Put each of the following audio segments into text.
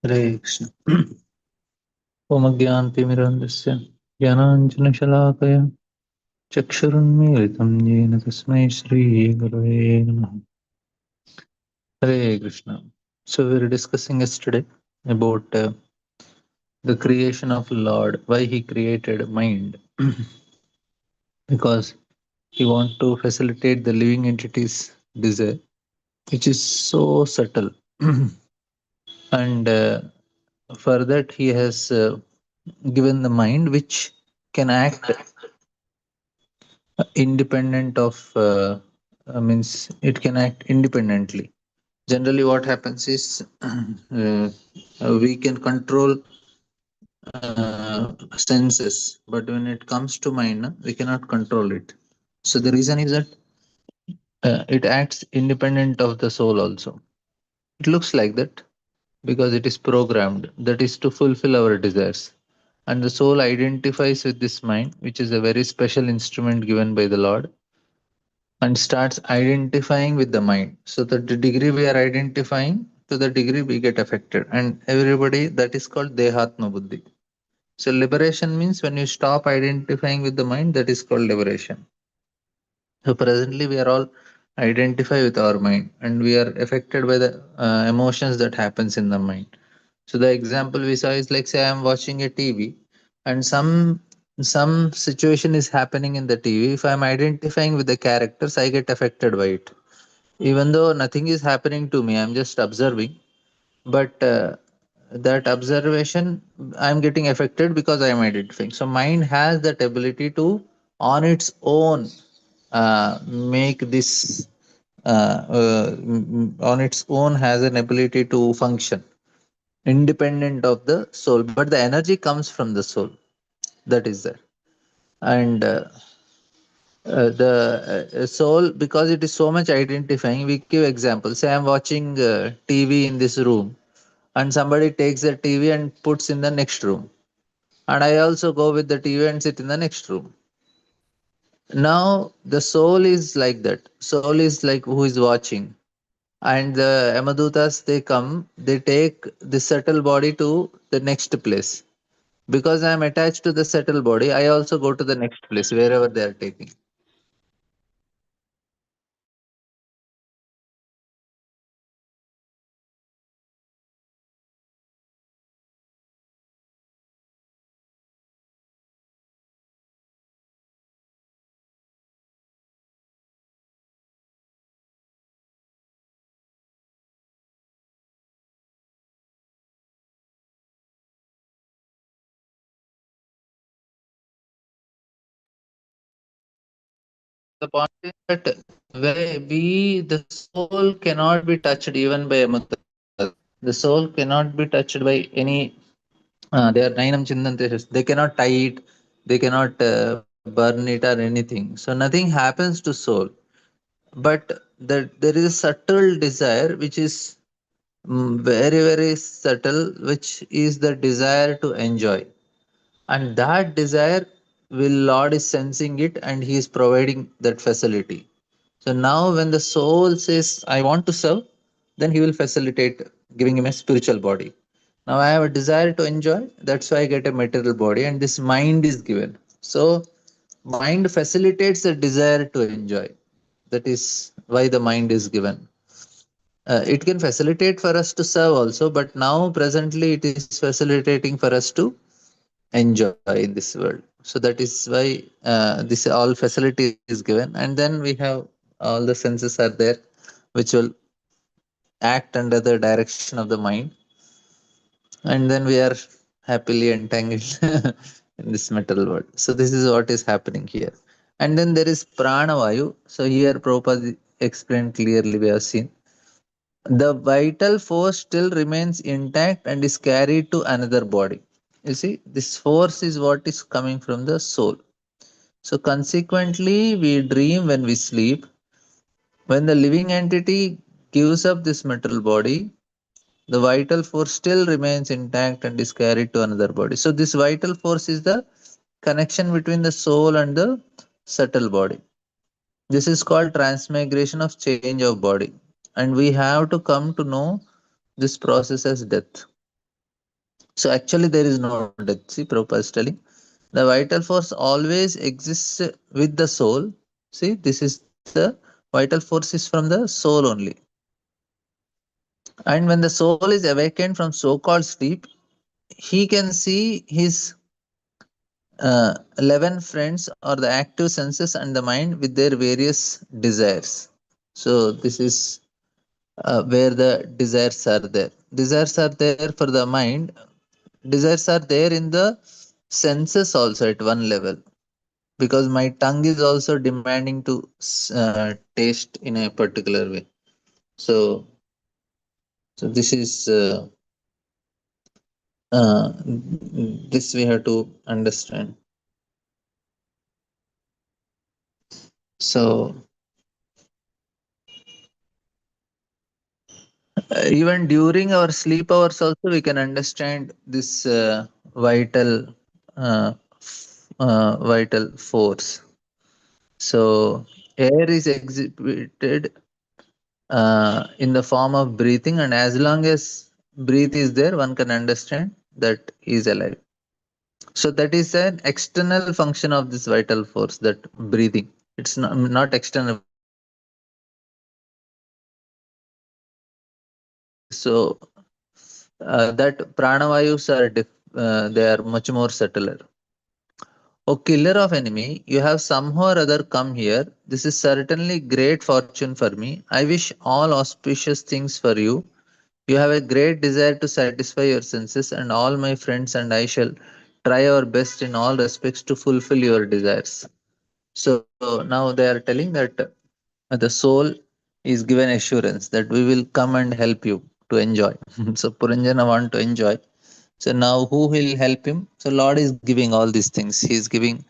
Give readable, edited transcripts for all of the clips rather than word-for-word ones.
Hare Krishna. Om Agyantimirandasya Jnananjanashalakaya Chakshurunmilitam Yena Tasmai Shri Gurave Namaha. Hare Krishna. So we were discussing yesterday about the creation of Lord, why he created mind. Because he want to facilitate the living entity's desire, which is so subtle. And for that he has given the mind which can act independent of means it can act independently. Generally what happens is we can control senses, but when it comes to mind we cannot control it. So the reason is that it acts independent of the soul also. It looks like that because it is programmed, that is to fulfill our desires, and the soul identifies with this mind, which is a very special instrument given by the Lord, and starts identifying with the mind. So that the degree we are identifying, to the degree we get affected. And everybody, that is called Dehatma Buddhi. So liberation means when you stop identifying with the mind, that is called liberation. So presently we are all identify with our mind and we are affected by the emotions that happens in the mind. So the example we saw is like say I am watching a TV and some situation is happening in the TV. If I am identifying with the characters, I get affected by it. Even though nothing is happening to me, I'm just observing. But that observation, I'm getting affected because I am identifying. So mind has that ability to, on its own, make this on its own has an ability to function independent of the soul, but the energy comes from the soul, that is there. And the soul, because it is so much identifying, we give example. Say I'm watching TV in this room and somebody takes the TV and puts in the next room, and I also go with the TV and sit in the next room. Now the soul is like that. Soul is like who is watching, and the Yamadutas, they come, they take the subtle body to the next place. Because I am attached to the subtle body, I also go to the next place wherever they are taking. The point is that the soul cannot be touched even by Yamadutas. The soul cannot be touched by any. They are Nainam Chindanteshas. They cannot tie it. They cannot burn it or anything. So nothing happens to soul. But there is a subtle desire which is very very subtle, which is the desire to enjoy, and that desire will Lord is sensing it and he is providing that facility. So now when the soul says I want to serve, then he will facilitate, giving him a spiritual body. Now I have a desire to enjoy, that's why I get a material body, and this mind is given. So mind facilitates the desire to enjoy. That is why the mind is given. It can facilitate for us to serve also, but now presently it is facilitating for us to enjoy in this world. So that is why this all facility is given, and then we have all the senses are there, which will act under the direction of the mind, and then we are happily entangled in this metal world. So this is what is happening here. And then there is pranavayu. So here Prabhupada explained clearly, we have seen the vital force still remains intact and is carried to another body. You see, this force is what is coming from the soul. So consequently, we dream when we sleep. When the living entity gives up this material body, the vital force still remains intact and is carried to another body. So this vital force is the connection between the soul and the subtle body. This is called transmigration of change of body. And we have to come to know this process as death. So actually there is no death. See, Prabhupada is telling the vital force always exists with the soul. See, this is the vital force is from the soul only. And when the soul is awakened from so-called sleep, he can see his 11 friends or the active senses and the mind with their various desires. So this is where the desires are there. Desires are there for the mind. Desires are there in the senses also at one level, because my tongue is also demanding to taste in a particular way. So, so this is this we have to understand. So even during our sleep hours also we can understand this vital force. So air is exhibited in the form of breathing, and as long as breath is there, one can understand that he is alive. So that is an external function of this vital force, that breathing. It's not external, but internal function. So that pranavayus are they are much more subtler. O killer of enemy, you have somehow or other come here. This is certainly great fortune for me. I wish all auspicious things for you. You have a great desire to satisfy your senses, and all my friends and I shall try our best in all respects to fulfill your desires. So now they are telling that the soul is given assurance that we will come and help you to enjoy. So Puranjana want to enjoy. So now who will help him? So Lord is giving all these things. He is giving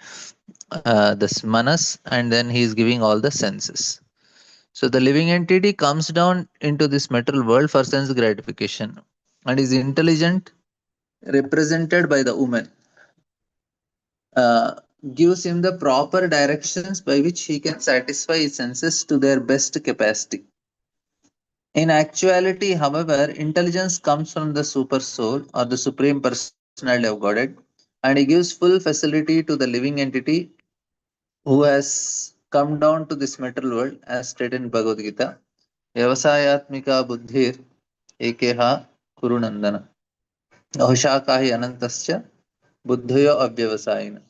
this manas, and then he is giving all the senses. So the living entity comes down into this material world for sense gratification and is intelligent, represented by the woman, uh, gives him the proper directions by which he can satisfy his senses to their best capacity. In actuality, however, intelligence comes from the super soul or the supreme personality of Godhead, and he gives full facility to the living entity who has come down to this material world, as stated in Bhagavad Gita. Vyavasayatmika buddhir ekeha kurunandana. Ahusakahi anantascha buddhayo avyavasayina.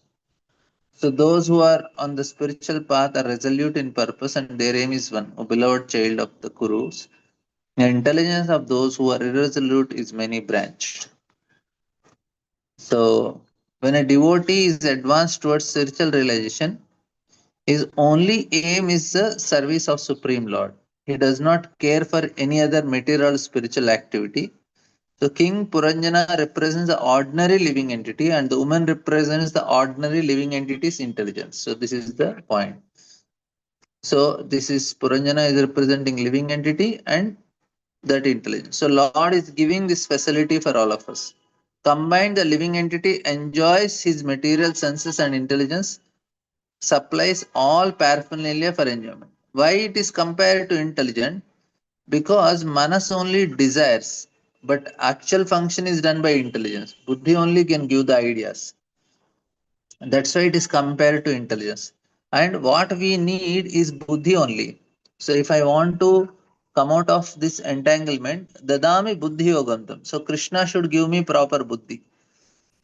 So those who are on the spiritual path are resolute in purpose and their aim is one, a beloved child of the Kurus. The intelligence of those who are irresolute is many branched. So when a devotee is advanced towards spiritual realization, his only aim is the service of Supreme Lord. He does not care for any other material spiritual activity. So King Puranjana represents the ordinary living entity and the woman represents the ordinary living entity's intelligence. So this is the point. So this is Puranjana is representing living entity and that intelligence. So Lord is giving this facility for all of us. Combined, the living entity enjoys his material senses and intelligence, supplies all paraphernalia for enjoyment. Why it is compared to intelligent? Because manas only desires, but actual function is done by intelligence. Buddhi only can give the ideas. That's why it is compared to intelligence. And what we need is buddhi only. So if I want to come out of this entanglement, dadami buddhi yogantam. So Krishna should give me proper buddhi.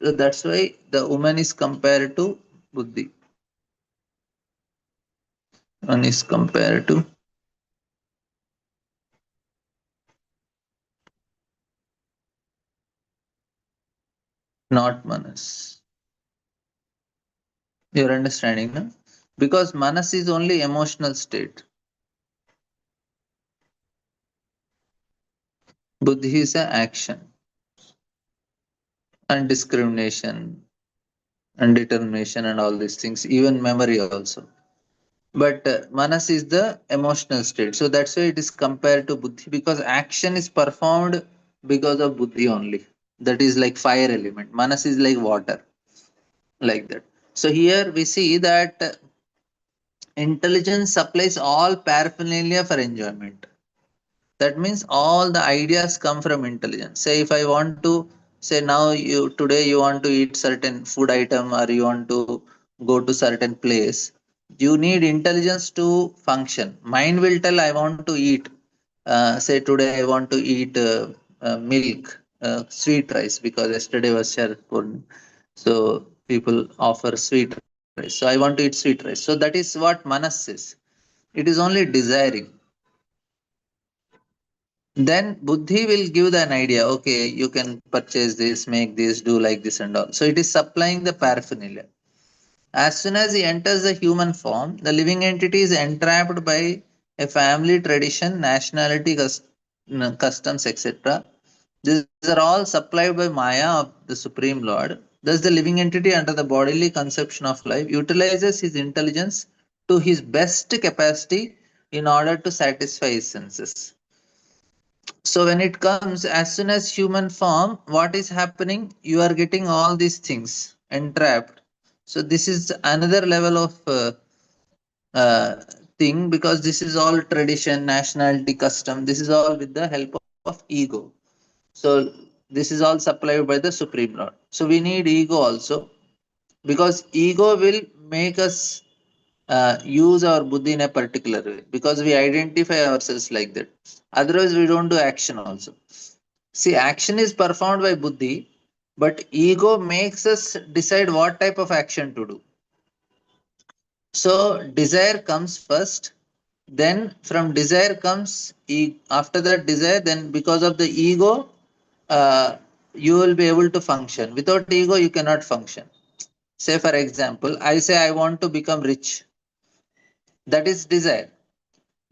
So that's why the woman is compared to buddhi. One is compared to not manas. You're understanding, no? Because manas is only emotional state. Buddhi is an action and discrimination and determination and all these things, even memory also. But manas is the emotional state. So that's why it is compared to buddhi, because action is performed because of buddhi only. That is like fire element. Manas is like water, like that. So here we see that intelligence supplies all paraphernalia for enjoyment. That means all the ideas come from intelligence. Say if I want to Say now today you want to eat certain food item or you want to go to certain place. You need intelligence to function. Mind will tell I want to eat. Say today I want to eat milk, sweet rice because yesterday was Sharpurn. So people offer sweet rice. So I want to eat sweet rice. So that is what manas is. It is only desiring. Then buddhi will give an idea. Okay, you can purchase this, make this, do like this and all. So it is supplying the paraphernalia. As soon as he enters the human form, the living entity is entrapped by a family tradition, nationality, customs, etc. These are all supplied by Maya of the Supreme Lord. Thus, the living entity, under the bodily conception of life, utilizes his intelligence to his best capacity in order to satisfy his senses. So when it comes, as soon as human form, what is happening? You are getting all these things entrapped. So this is another level of uh, thing, because this is all tradition, nationality, custom. This is all with the help of ego. So this is all supplied by the Supreme Lord. So we need ego also, because ego will make us use our buddhi in a particular way, because we identify ourselves like that. Otherwise, we don't do action also. See, action is performed by buddhi, but ego makes us decide what type of action to do. So, desire comes first, then from desire comes, after that desire, then because of the ego, uh, you will be able to function. Without ego, you cannot function. Say, for example, I say I want to become rich. That is desire.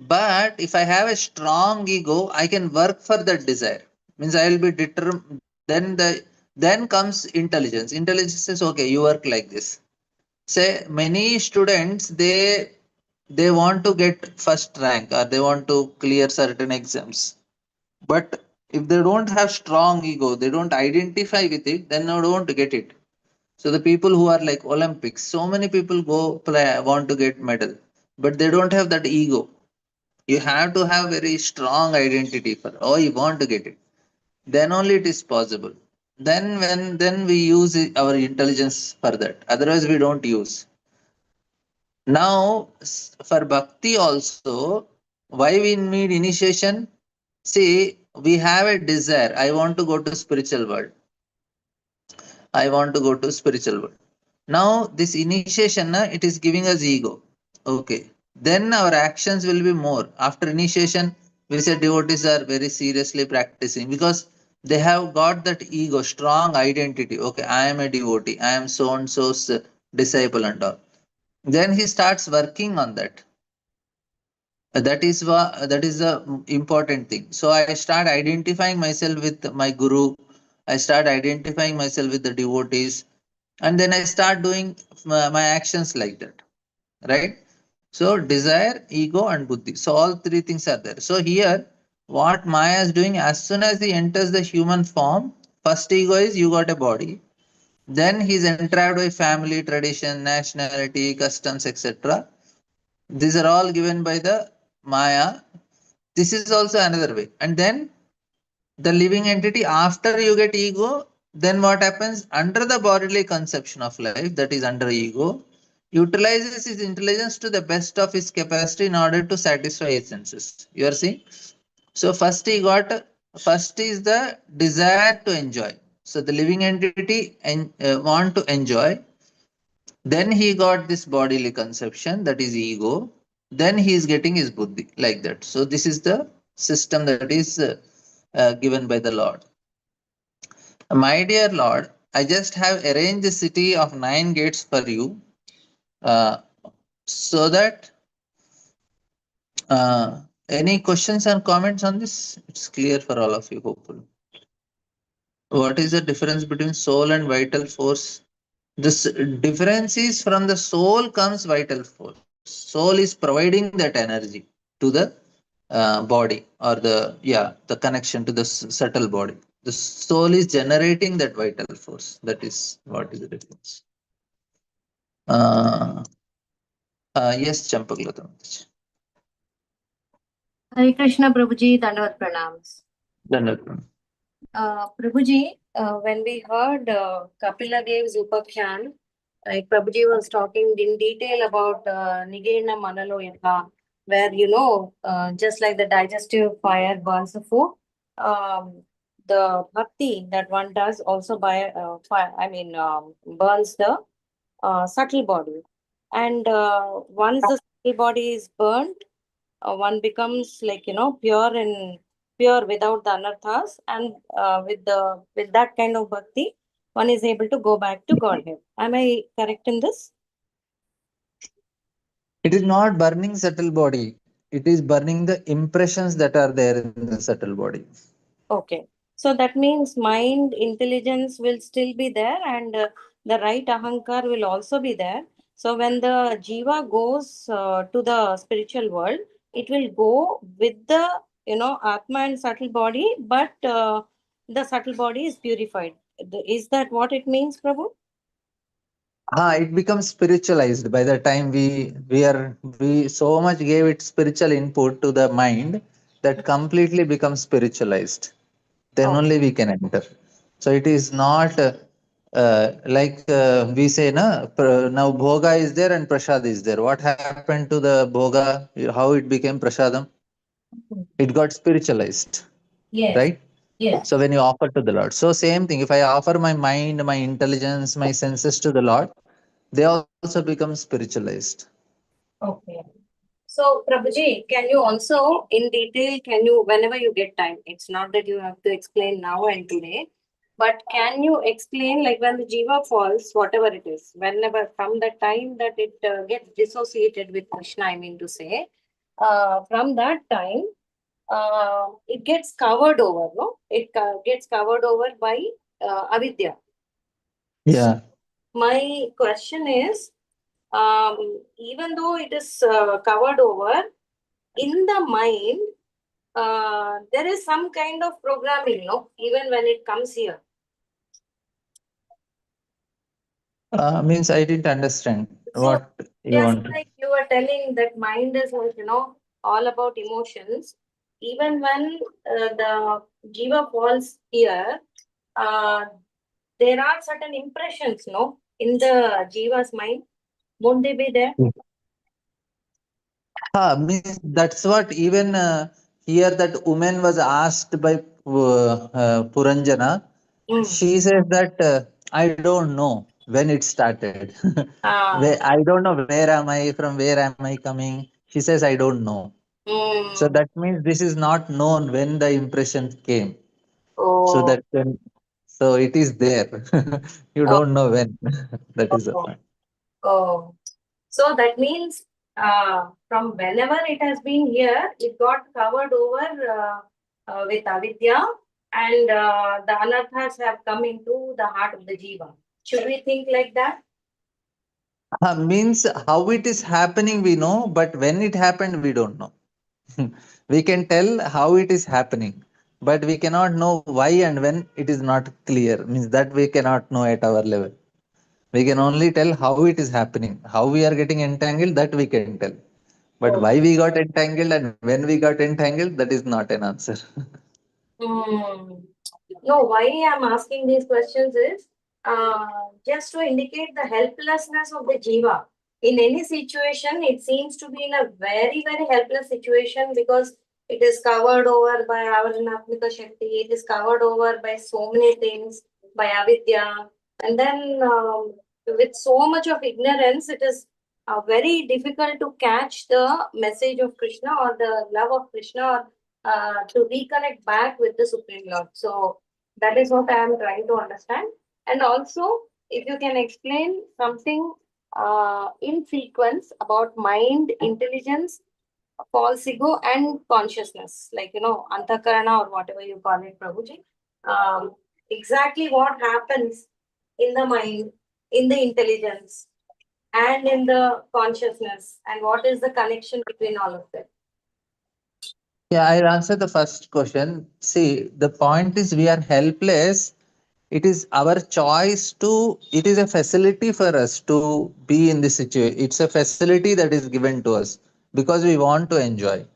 But if I have a strong ego, I can work for that desire. Means I will be determined. Then comes intelligence. Intelligence says, okay, you work like this. Say many students, they want to get first rank or they want to clear certain exams. But if they don't have strong ego, they don't identify with it, then they don't get it. So the people who are like Olympics, so many people go play, want to get medal, but they don't have that ego. You have to have very strong identity for, oh, you want to get it. Then only it is possible. Then we use our intelligence for that. Otherwise, we don't use. Now, for bhakti also, why we need initiation? See, we have a desire. I want to go to spiritual world. I want to go to spiritual world. Now, this initiation, it is giving us ego. Okay. Then our actions will be more. After initiation, we say devotees are very seriously practicing because they have got that ego, strong identity. Okay, I am a devotee. I am so and so's disciple and all. Then he starts working on that. That is the important thing. So I start identifying myself with my guru. I start identifying myself with the devotees, and then I start doing my actions like that, right? So desire, ego, and buddhi, so all three things are there. So here what Maya is doing, as soon as he enters the human form, first ego is you got a body, then he's entrapped by family, tradition, nationality, customs, etc. These are all given by the Maya. This is also another way. And then the living entity, after you get ego, then what happens? Under the bodily conception of life, that is under ego, utilizes his intelligence to the best of his capacity in order to satisfy his senses. You are seeing? So first is the desire to enjoy. So the living entity want to enjoy. Then he got this bodily conception, that is ego. Then he is getting his buddhi, like that. So this is the system that is given by the Lord. My dear Lord, I just have arranged the city of 9 gates for you, uh, so that any questions and comments on this? It's clear for all of you, hopefully. What is the difference between soul and vital force? This difference is, from the soul comes vital force. Soul is providing that energy to the body, or the connection to the subtle body. The soul is generating that vital force. That is what is the difference. Yes, Champaglata. Hare Krishna, Prabhuji, Dandavat Pranams. Dandavat. Prabhuji, When we heard Kapila Dev's Upakhyan, like Prabhuji was talking in detail about Nigena Manalo Yatha, where, just like the digestive fire burns the food, um, the bhakti that one does also by fire, burns the subtle body. And once the subtle body is burnt, one becomes like, pure and pure without the anarthas, and with that kind of bhakti, one is able to go back to Godhead. Am I correct in this? It is not burning subtle body. It is burning the impressions that are there in the subtle body. Okay. So that means mind intelligence will still be there, and the right ahankar will also be there. So when the jiva goes to the spiritual world, it will go with the, atma and subtle body, but the subtle body is purified. Is that what it means, Prabhu? It becomes spiritualized by the time we so much gave it spiritual input to the mind that completely becomes spiritualized. Then Oh. only we can enter. So it is not like we say, na, now bhoga is there and prasad is there. What happened to the bhoga? How it became prasadam? It got spiritualized, Yes. right? Yes. So when you offer to the Lord, so same thing. If I offer my mind, my intelligence, my senses to the Lord, they also become spiritualized. Okay. So, Prabhuji, can you also, in detail, can you, whenever you get time, it's not that you have to explain now and today, but can you explain, like when the jiva falls, whatever it is, whenever from the time that it gets dissociated with Krishna, I mean to say, from that time, it gets covered over, no? It gets covered over by avidya. So, Yeah. my question is, even though it is covered over, in the mind, there is some kind of programming, no? Even when it comes here. Means I didn't understand So what you just want. like you were telling that mind is like, all about emotions. Even when the jiva falls here, uh, there are certain impressions, no? In the jiva's mind. Won't they be there? Means that's what even here that woman was asked by Puranjana. Mm. She says that I don't know when it started. Ah. I don't know where am I, from where am I coming. She says I don't know. So Mm. that means this is not known when the impression came. So Oh. that when, so it is there. You Oh. don't know when. That is the Oh. point. Oh. So that means from whenever it has been here, it got covered over with avidya, and the anarthas have come into the heart of the jiva. Should we think like that? Means how it is happening we know, but when it happened we don't know. We can tell how it is happening, but we cannot know why and when it is not clear. Means that we cannot know at our level. We can only tell how it is happening, how we are getting entangled, that we can tell. But Oh. why we got entangled and when we got entangled, that is not an answer. Hmm. No, why I'm asking these questions is uh, just to indicate the helplessness of the jiva. In any situation, it seems to be in a very, very helpless situation because it is covered over by Avaranatmika Shakti, it is covered over by so many things, by avidya. And then with so much of ignorance, it is very difficult to catch the message of Krishna or the love of Krishna, or to reconnect back with the Supreme Lord. So that is what I am trying to understand. And also, if you can explain something in sequence about mind, intelligence, false ego, and consciousness, like, antakarana or whatever you call it, Prabhuji. Exactly what happens in the mind, in the intelligence, and in the consciousness, and what is the connection between all of them? Yeah, I'll answer the first question. See, the point is we are helpless. It is our choice to, it is a facility for us to be in this situation. It's a facility that is given to us because we want to enjoy.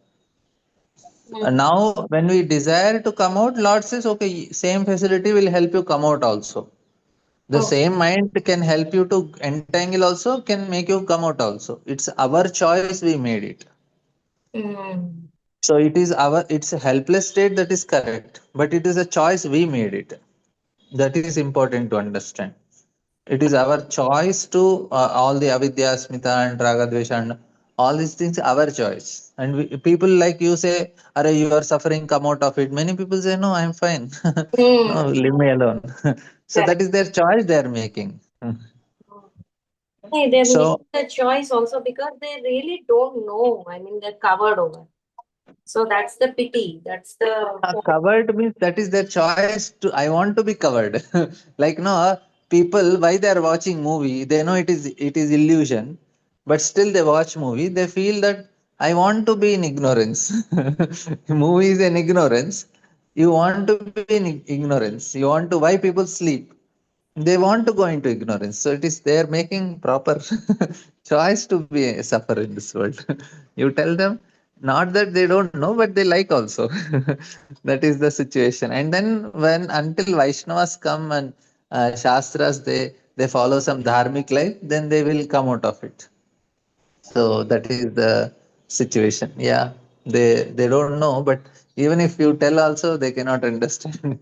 Mm. Now, when we desire to come out, Lord says, okay, same facility will help you come out also. The Oh. same mind can help you to entangle also, can make you come out also. It's our choice, we made it. Mm. So it's a helpless state, that is correct, but it is a choice we made it. That is important to understand. It is our choice to all the avidya, smita, and raga, dvesha, and all these things, our choice. And people like you say, "Are you are suffering? Come out of it." Many people say, "No, I'm fine. No, Mm. leave me alone." So that Correct. is their choice they are making. Hey, they're making So the choice also because they really don't know. I mean, they're covered over. So that's the pity. That's the point. covered means that is their choice to. I want to be covered. Like no, people why they are watching movie, they know it is illusion, but still they watch movie. They feel that I want to be in ignorance. Movie is an ignorance. You want to be in ignorance. You want to why people sleep. They want to go into ignorance. So it is they are making proper choice to be a suffer in this world. You tell them not that they don't know, but they like also. That is the situation. And then when until Vaishnavas come and Shastras, they follow some dharmic life, then they will come out of it. So that is the situation. Yeah, they don't know, but even if you tell also, they cannot understand.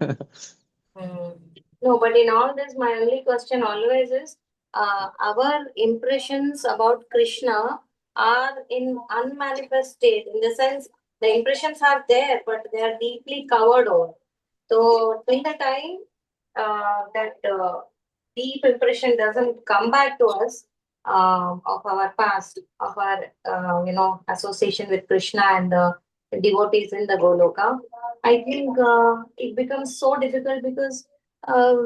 Mm. No, but in all this, my only question always is our impressions about Krishna are in unmanifest state, in the sense the impressions are there, but they are deeply covered over. So, till the time that deep impression doesn't come back to us of our past, of our association with Krishna and the devotees in the Goloka, I think it becomes so difficult because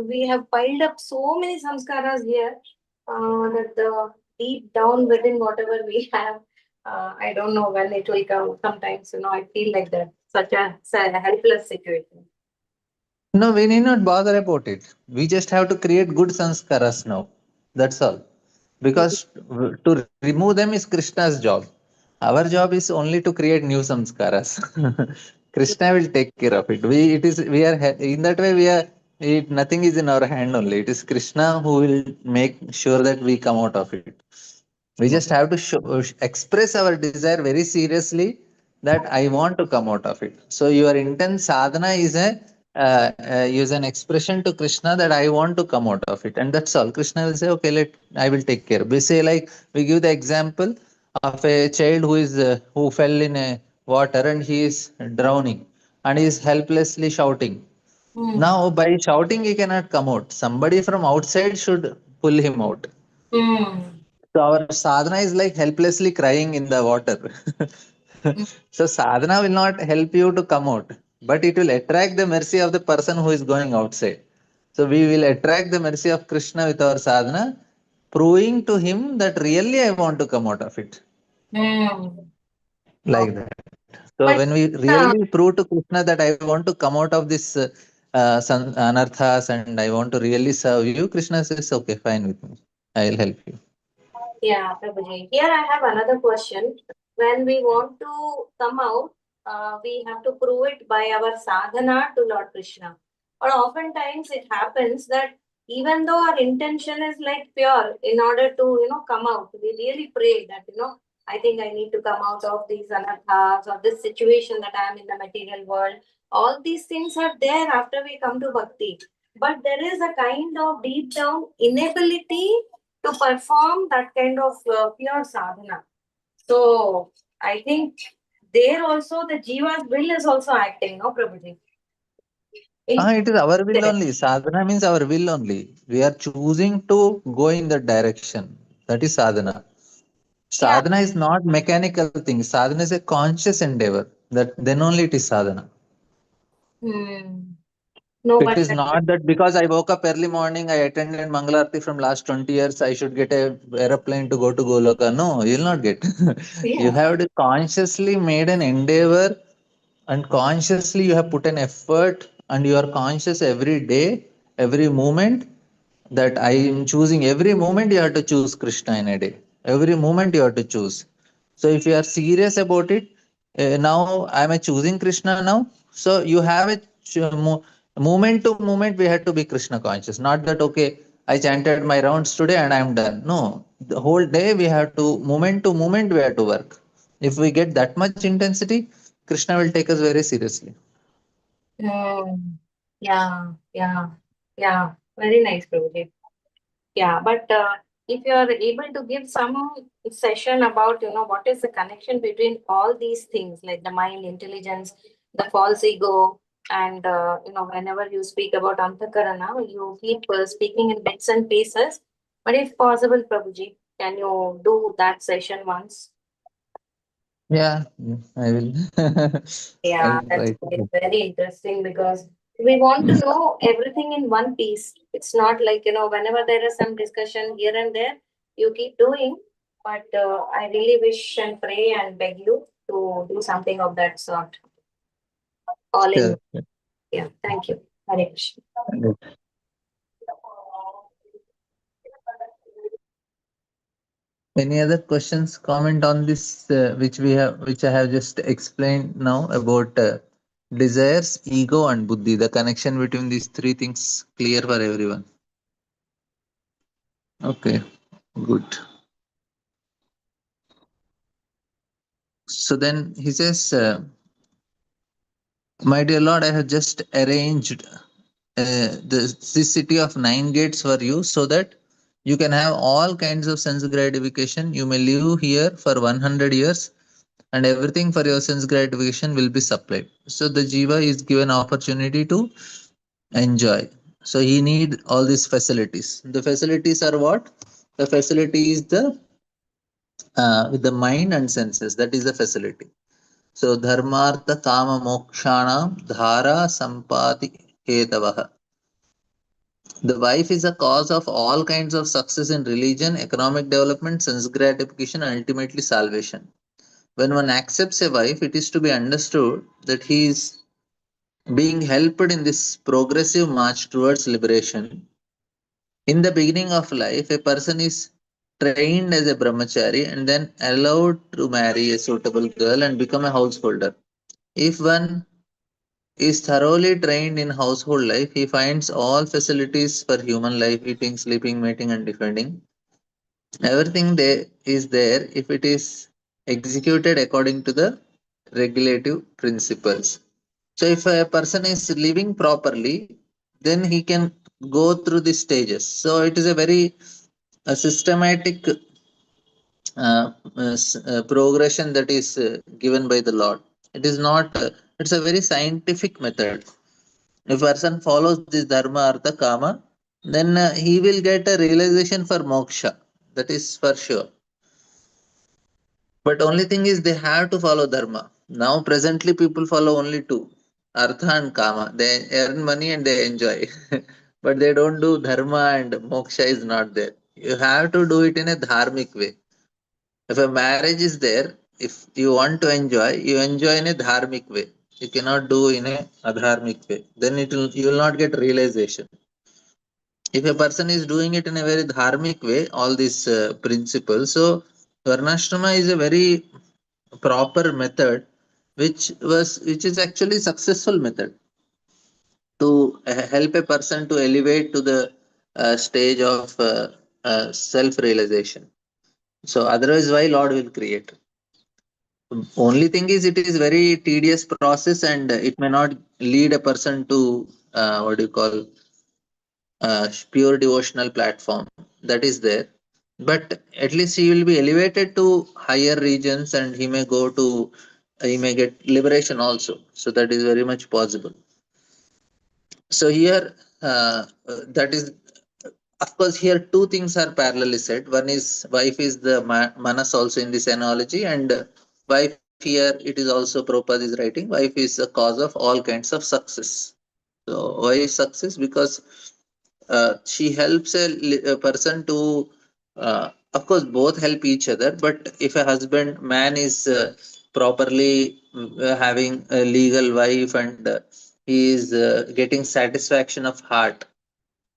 we have piled up so many samskaras here that the deep down within whatever we have, I don't know when it will come. Sometimes, I feel like that such a helpless situation. No, we need not bother about it. We just have to create good sanskaras now. That's all. Because to remove them is Krishna's job. Our job is only to create new samskaras. Krishna will take care of it. We are in that way. Nothing is in our hand only. It is Krishna who will make sure that we come out of it. We just have to express our desire very seriously that I want to come out of it. So your intense sadhana is an expression to Krishna that I want to come out of it, and that's all. Krishna will say, okay, let I will take care. We say, like, we give the example of a child who fell in a water and he is drowning and he is helplessly shouting. Mm. Now by shouting he cannot come out. Somebody from outside should pull him out. Mm. So our sadhana is like helplessly crying in the water. Mm. So sadhana will not help you to come out, but it will attract the mercy of the person who is going outside. So we will attract the mercy of Krishna with our sadhana, proving to him that really I want to come out of it. Mm. Oh, Like that. So but when we uh, really prove to Krishna that I want to come out of this anarthas and I want to really serve you, Krishna says, okay, fine with me. I'll help you. yeah, Prabhuji. Here I have another question. When we want to come out, we have to prove it by our sadhana to Lord Krishna. But oftentimes it happens that even though our intention is like pure, in order to come out, we really pray that I think I need to come out of these anarthas or this situation that I am in the material world. All these things are there after we come to bhakti. But there is a kind of deep down inability to perform that kind of pure sadhana. So I think there also the jiva's will is also acting, no, Prabhuji? In It is our will there. only. Sadhana means our will only. We are choosing to go in that direction. That is sadhana. Yeah. Sadhana is not mechanical thing. Sadhana is a conscious endeavor. That then only it is sadhana. Hmm. No, It but is not that because I woke up early morning, I attended Mangalarti from last 20 years, I should get a aeroplane to go to Goloka. No, you'll not get. You yeah. have to consciously made an endeavor and consciously you have put an effort and you are conscious every day, every moment that I am choosing. Every moment you have to choose Krishna in a day. Every moment you have to choose. So if you are serious about it, Now am I choosing Krishna now? So you have a moment to moment we have to be Krishna conscious. Not that okay, I chanted my rounds today and I am done. No, the whole day we have to moment we have to work. If we get that much intensity, Krishna will take us very seriously. Mm, yeah, yeah, yeah. Very nice, Prabhuji. Yeah, but if you are able to give some session about, what is the connection between all these things, like the mind, intelligence, the false ego, and, whenever you speak about Antakarana, you keep speaking in bits and pieces. But if possible, Prabhuji, can you do that session once? Yeah, I will. Yeah, I'll that's try to very, do. very interesting because we want to know everything in one piece. It's not like, whenever there is some discussion here and there, you keep doing. But I really wish and pray and beg you to do something of that sort. All in. Sure. Yeah, thank you. Hare Krishna. Sure. Any other questions, comment on this, which I have just explained now about desires, ego, and buddhi. The connection between these three things clear for everyone. Okay, good. So then he says, "My dear Lord, I have just arranged this city of nine gates for you, so that you can have all kinds of sense gratification. You may live here for 100 years, and everything for your sense gratification will be supplied. So the jiva is given opportunity to enjoy. So he need all these facilities. The facilities are what? The facility is the with the mind and senses. That is the facility. So dharmartha kama mokshanam dhara sampati hetavaha. The wife is a cause of all kinds of success in religion, economic development, sense gratification, and ultimately salvation. When one accepts a wife, it is to be understood that he is being helped in this progressive march towards liberation. In the beginning of life, a person is trained as a brahmachari and then allowed to marry a suitable girl and become a householder. If one is thoroughly trained in household life, he finds all facilities for human life, eating, sleeping, mating, and defending. Everything there is there if it is executed according to the regulative principles. So if a person is living properly, then he can go through these stages. So it is a very systematic progression that is given by the Lord. It is not. It's a very scientific method. If a person follows this dharma, artha, kama, then he will get a realization for moksha. That is for sure. But only thing is they have to follow dharma. Now presently people follow only two, artha and kama. They earn money and they enjoy. But they don't do dharma and moksha is not there. You have to do it in a dharmic way. If a marriage is there, if you want to enjoy, you enjoy in a dharmic way. You cannot do in a adharmic way. Then you will not get realization. If a person is doing it in a very dharmic way, all these principles. So Varnashrama is a very proper method, which is actually successful method to help a person to elevate to the stage of self realization. So otherwise, why Lord will create? Only thing is, it is very tedious process, and it may not lead a person to what do you call pure devotional platform. That is there, but at least he will be elevated to higher regions, and he may get liberation also. So that is very much possible. So here, that is, of course, here two things are parallelly said. One is wife is the manas also in this analogy, and wife here it is also Prabhupada is writing. Wife is a cause of all kinds of success. So why is success? Because she helps a person to, of course, both help each other. But if a husband man is properly having a legal wife and he is getting satisfaction of heart,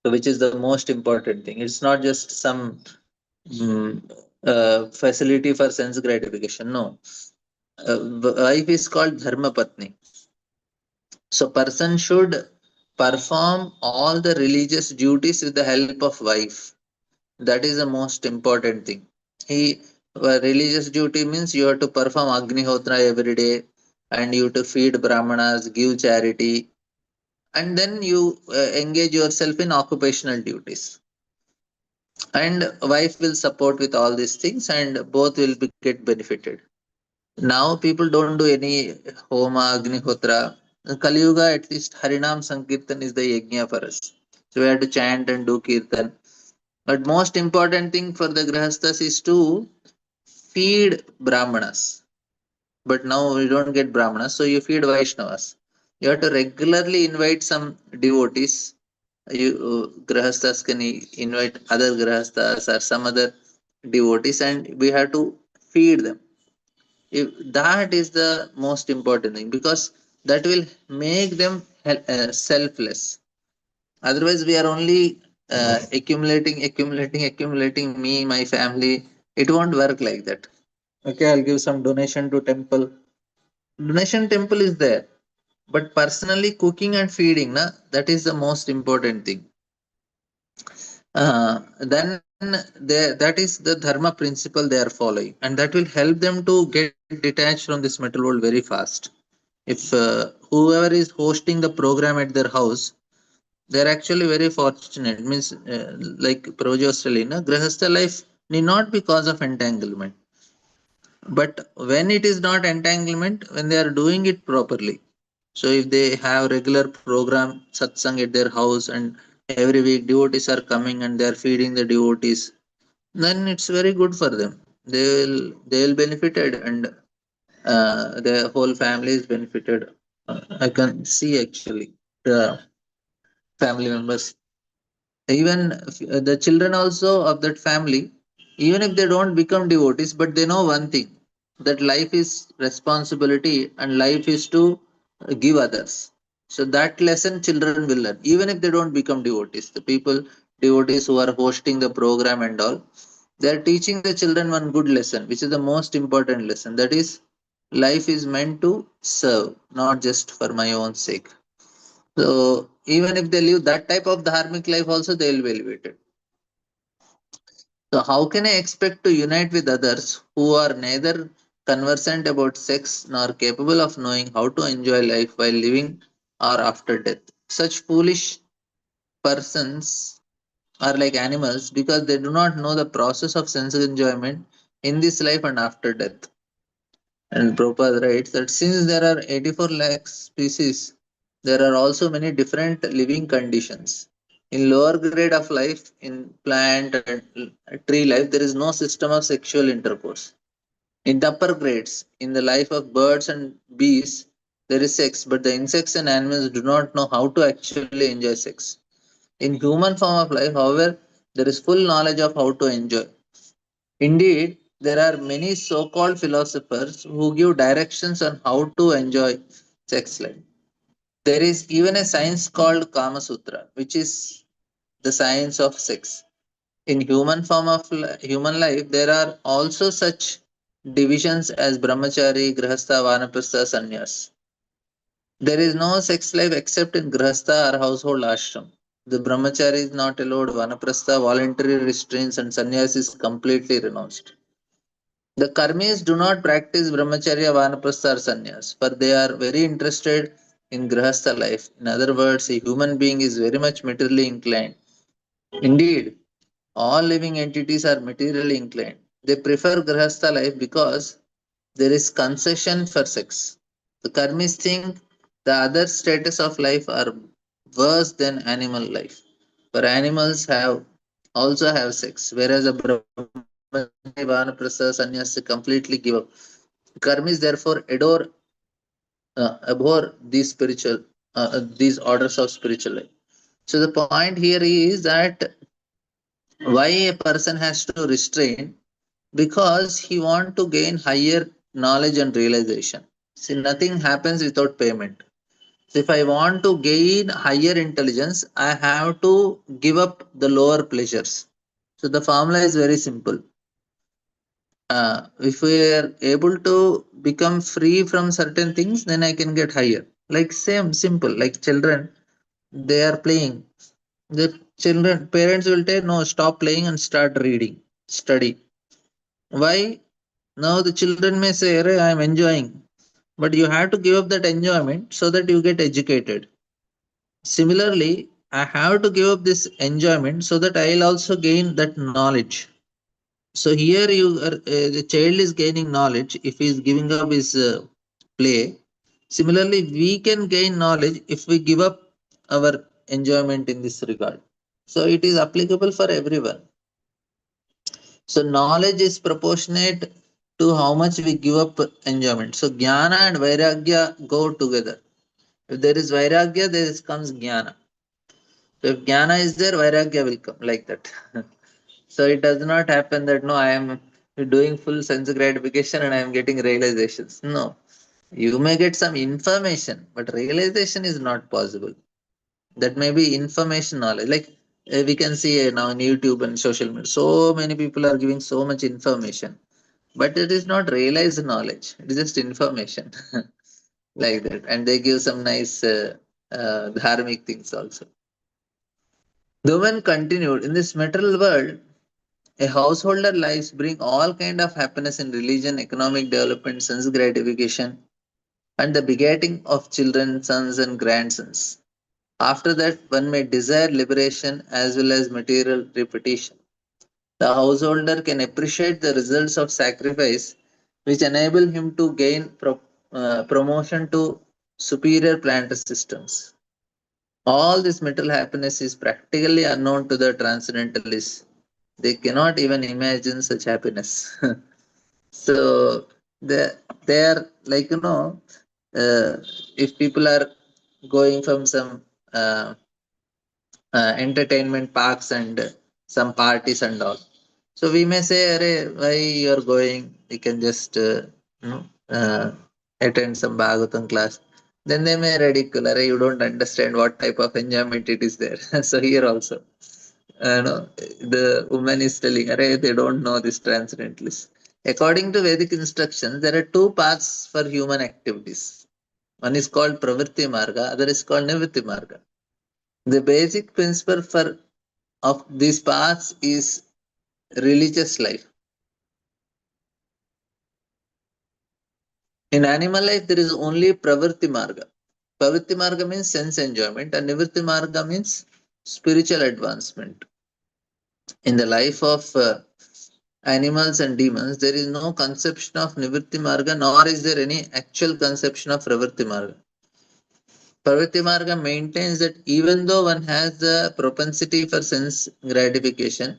so which is the most important thing. It's not just some facility for sense gratification. No, Wife is called Dharma Patni. So person should perform all the religious duties with the help of wife. That is the most important thing. He Religious duty means you have to perform Agnihotra every day, and you have to feed Brahmanas, give charity, and then you engage yourself in occupational duties. And wife will support with all these things, and both will get benefited. Now people don't do any Homa, Agnihotra. In Kali Yuga, at least Harinam Sankirtan is the yajna for us. So we have to chant and do kirtan. But most important thing for the grahasthas is to feed Brahmanas. But now we don't get Brahmanas, so you feed Vaishnavas. You have to regularly invite some devotees. You grahasthas can invite other grahasthas or some other devotees, and we have to feed them. If that is the most important thing, because that will make them selfless. Otherwise, we are only accumulating me, my family. It won't work like that. Okay, I'll give some donation to temple. Donation temple is there, but personally cooking and feeding, na, that is the most important thing. Then that is the dharma principle they are following, and that will help them to get detached from this material world very fast. If whoever is hosting the program at their house, they're actually very fortunate. Means, like Prabhuji was telling, na, grahastha life need not be cause of entanglement. But when it is not entanglement, when they are doing it properly. So if they have regular program satsang at their house, and every week devotees are coming and they are feeding the devotees, then it's very good for them. They will benefited, and the whole family is benefited. I can see actually the family members, even the children also of that family, even if they don't become devotees, but they know one thing, that life is responsibility and life is to give others. So that lesson children will learn, even if they don't become devotees. The people, devotees who are hosting the program and all, they are teaching the children one good lesson, which is the most important lesson. That is, life is meant to serve, not just for my own sake. So even if they live that type of dharmic life, also they will be elevated. So how can I expect to unite with others who are neither conversant about sex nor capable of knowing how to enjoy life while living or after death? Such foolish persons are like animals because they do not know the process of sense enjoyment in this life and after death. And Prabhupada writes that since there are 84 lakh species, there are also many different living conditions. In lower grade of life, in plant and tree life, there is no system of sexual intercourse. In the upper grades, in the life of birds and bees, there is sex, but the insects and animals do not know how to actually enjoy sex. In human form of life, however, there is full knowledge of how to enjoy. Indeed, there are many so called philosophers who give directions on how to enjoy sex life. There is even a science called Kama Sutra, which is the science of sex. In human form of human life, there are also such divisions as Brahmachari, Grihastha, Vanaprastha, Sannyas. There is no sex life except in Grihastha or household ashram. The Brahmachari is not allowed, Vanaprastha, voluntary restraints, and Sannyas is completely renounced. The karmis do not practice brahmacharya, vanaprastha or sannyas, for they are very interested in grahastha life. In other words, a human being is very much materially inclined. Indeed, all living entities are materially inclined. They prefer grahastha life because there is concession for sex. The karmis think the other status of life are worse than animal life. For animals have also have sex, whereas a brahmachari, vanaprastha, sannyasi completely give up. Karmis therefore abhor these orders of spiritual life. So the point here is that why a person has to restrain, because he want to gain higher knowledge and realization. See, nothing happens without payment. So if I want to gain higher intelligence, I have to give up the lower pleasures. So the formula is very simple. If we are able to become free from certain things, then I can get higher. Like same simple, like children, they are playing. The children, parents will tell, no, stop playing and start reading, study. Why? Now the children may say, "Arey, I am enjoying," but you have to give up that enjoyment so that you get educated. Similarly, I have to give up this enjoyment so that I'll also gain that knowledge. So here the child is gaining knowledge if he is giving up his play. Similarly, we can gain knowledge if we give up our enjoyment in this regard. So it is applicable for everyone. So knowledge is proportionate to how much we give up enjoyment. So jnana and vairagya go together. If there is vairagya, there comes jnana. So if jnana is there, vairagya will come like that. So it does not happen that no, I am doing full sense gratification and I am getting realizations. No, you may get some information, but realization is not possible. That may be information knowledge. Like we can see now on YouTube and social media, so many people are giving so much information, but it is not realized knowledge. It is just information like that, and they give some nice dharmic things also. The woman continued, in this material world, a householder lives bring all kind of happiness in religion, economic development, sense gratification, and the begetting of children, sons and grandsons. After that, one may desire liberation as well as material repetition. The householder can appreciate the results of sacrifice, which enable him to gain promotion to superior planetary systems. All this material happiness is practically unknown to the transcendentalists. They cannot even imagine such happiness. So they are like uh, if people are going from some entertainment parks and some parties and all. So we may say, "Arey, why you are going? You can just you know, uh, attend some Bhagavatam class." Then they may ridicule, "Arey, you don't understand what type of enjoyment it is there." So here also, no, the woman is telling, "Arey, they don't know this transcendentalist." According to Vedic instructions, there are two paths for human activities. One is called Pravritti Marga, other is called Nivritti Marga. The basic principle for of these paths is religious life. In animal life, there is only Pravritti Marga. Pravritti Marga means sense enjoyment, and Nivritti Marga means spiritual advancement. In the life of animals and demons, there is no conception of Nivritti Marga, nor is there any actual conception of Pravritti Marga. Pravritti Marga maintains that even though one has the propensity for sense gratification,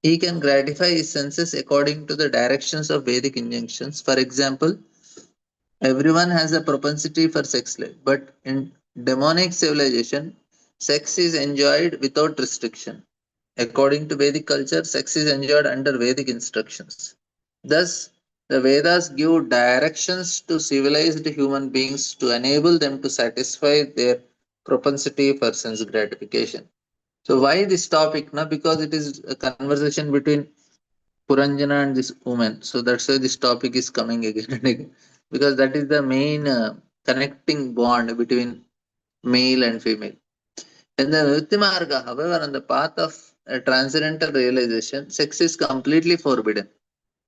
he can gratify his senses according to the directions of Vedic injunctions. For example, everyone has a propensity for sex life, but in demonic civilization, sex is enjoyed without restriction. According to Vedic culture, sex is enjoyed under Vedic instructions. Thus, the Vedas give directions to civilized human beings to enable them to satisfy their propensity for sense gratification. So, why this topic? Now, because it is a conversation between Puranjana and this woman. So that's why this topic is coming again and again. Because that is the main connecting bond between male and female. In the Nrityamarga, however, on the path of transcendental realization, sex is completely forbidden.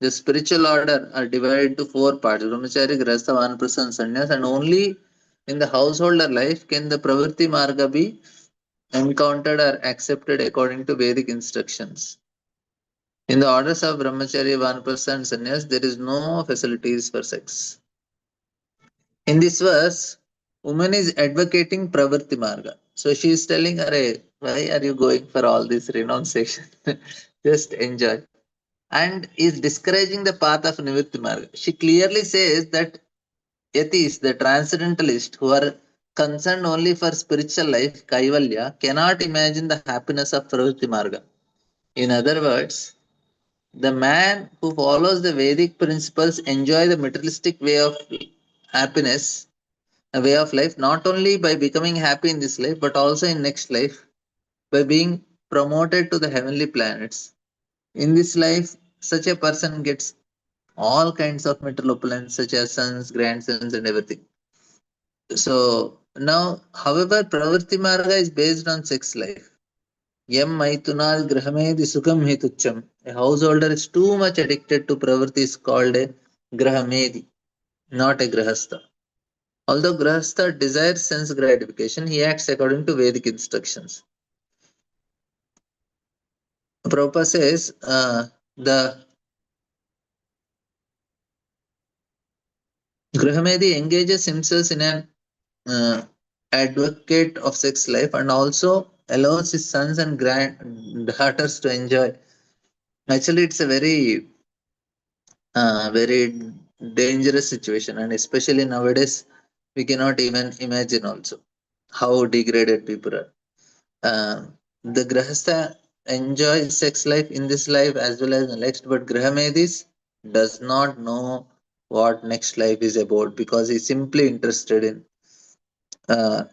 The spiritual order are divided into four parts: Brahmachari, Grahastha, Vanaprastha, and Sannyas, and only in the householder life can the Pravritti Marga be encountered or accepted according to Vedic instructions. In the orders of Brahmacharya, Vanaprastha, and Sannyas, there is no facilities for sex. In this verse, woman is advocating Pravritti Marga. So she is telling her, "Hey, why are you going for all this renunciation? Just enjoy." And is discouraging the path of Nivritti Marga. She clearly says that atheists, the transcendentalists who are concerned only for spiritual life, Kaivalya, cannot imagine the happiness of Pravritti Marga. In other words, the man who follows the Vedic principles enjoy the materialistic way of happiness, a way of life, not only by becoming happy in this life, but also in next life, by being promoted to the heavenly planets. In this life, such a person gets all kinds of material opulence such as sons, grandsons, and everything. So now, however, Pravritti Marga is based on sex life. Yam Maitunal Grahamedi Sukam Hitucham. A householder is too much addicted to Pravritti is called a Grahamedi, not a Grahastha. Although Grahastha desires sense gratification, he acts according to Vedic instructions. Prabhupada says the Grahamedi engages himself in an advocate of sex life and also allows his sons and granddaughters to enjoy. Actually, it's a very dangerous situation, and especially nowadays, we cannot even imagine also how degraded people are. The Grahastha enjoys sex life in this life as well as the next, but Grahamedis does not know what next life is about because he's simply interested in uh,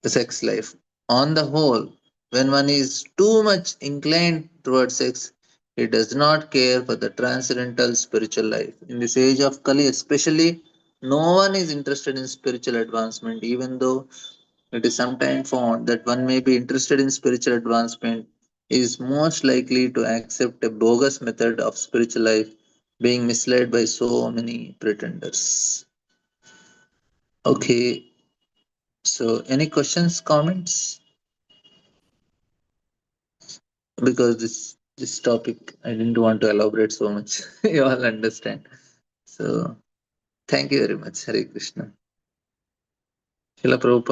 the sex life. On the whole, when one is too much inclined towards sex, he does not care for the transcendental spiritual life. In this age of Kali, especially, no one is interested in spiritual advancement, even though it is sometimes found that one may be interested in spiritual advancement is most likely to accept a bogus method of spiritual life, being misled by so many pretenders. Okay, so any questions, comments? Because this topic I didn't want to elaborate so much. You all understand. So thank you very much. Hare Krishna. Srila Prabhupada.